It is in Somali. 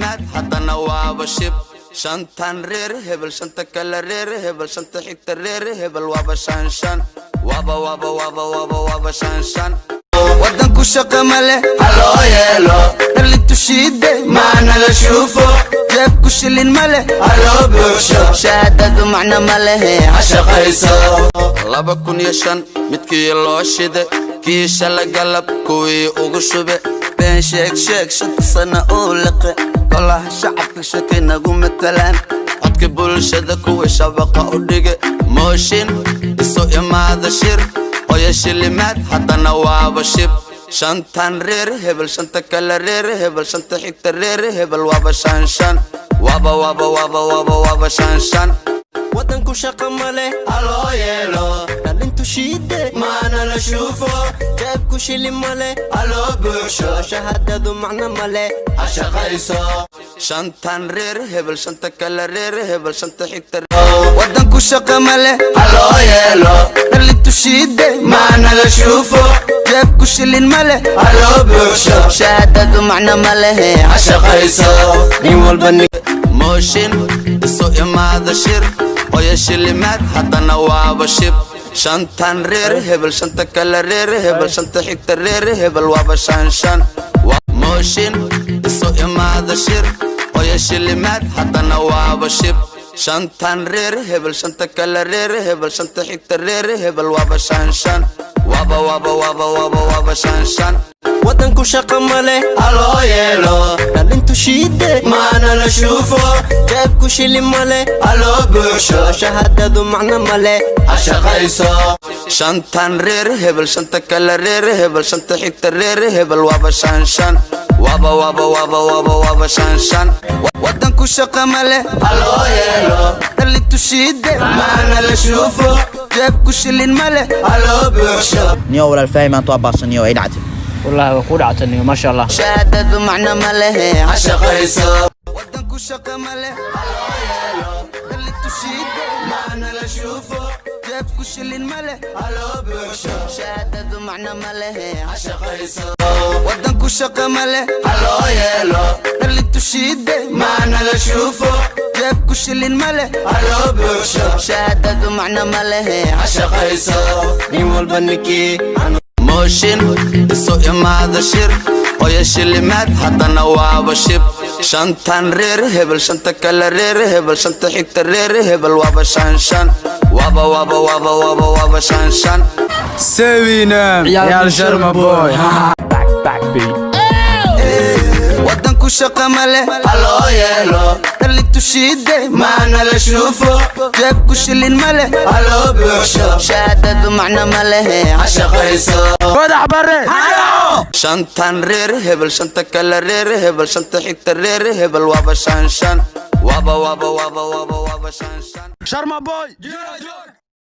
shilimaad haddana waaba shib shantan reer hebel shanta kala reer hebel shanta xigta reer hebel waaba shanshan waaba shanshan wadanku shaqa male haloo yeelo dhalintu shiide maana la shuufo jeebku shilin male haloo buuxsho shahaadadu macna malehe ha shaqayso 2005 midkii loo shide kii shala galab kuwii ugu shube been sheeg shanta sana oo liqe golaha shacabka shaki nagu matalaan codka bulshada kuwa shabaqa u dhige mooshin isu imaada shir hoya shilimaad haddana waaba shib shantan reer hebel shanta kala reer hebel shanta xigta reer hebel waaba shanshan waaba shanshan wadanku shaqa male haloo yeelo dhalintu shiide maana la shuufo jeebku shilin male haloo buuxsho shahaadadu macna male ha shaqayso shantan reer hebel shanta kala reer hebel shanta xigta wadanku shaqa male haloo yeelo dhalintu shiide maana la shuufo jeebku shilin male haloo buuxsho shahaadadu macna malehe ha shaqayso nin walba mooshin isu imaada shir hoya shilimaad haddana waaba shib shantan reer hebel shanta kala reer hebel shanta xigta reer hebel waaba shanshan mooshin isu imaada shir hoya shilimaad haddana waaba shib shantan reer hebel shanta kala reer hebel shanta xigta reer hebel waaba shanshan waaba shanshan wadanku shaqa male haloo yeelo dhalintu shiide maana la shuufo jeebku shilin male haloo buuxsho shahaadadu macna male ha shaqayso shantan reer hebel shanta kala reer hebel shanta xigta reer hebel waaba shanshan waaba shanshan wadanku shaqa male haloo yeelo dhalintu shiide maana la shuufo jeebku shilin male haloo buuxsho نيو ولا الفاهم أنتوا عباس نيو أي نعتي والله وكود عتني ما شاء الله شهادة معنى ماله عشقيسو ودنكو شقة ماله اللي تشيد معنا لشوفه جابكو شلين ماله هلو بوشو شهادة معنى ماله عشقيسو ودنكو شقة ماله هلو يلو اللي تشيد معنا لشوفه جابكو شلين ماله هلو بوشو شهادة معنى ماله عشقيسو نيمول بنكي mooshin isu imaada shir hoya shilimaad haddana waaba shib shantan reer hebel shanta kala reer hebel shanta xigta reer hebel waaba shanshan waaba shanshan Sevinem yal Sharma boy back beat wadanku shaqa male haloo yeelo dhalintu shiide maana la shuufo jeebku shilin male haloo buuxsho shahaadadu macna malehe ha shaqayso wadax bare shantan reer hebel shanta kala reer hebel shanta xigta reer hebel waaba shanshan waaba shanshan Sharma boy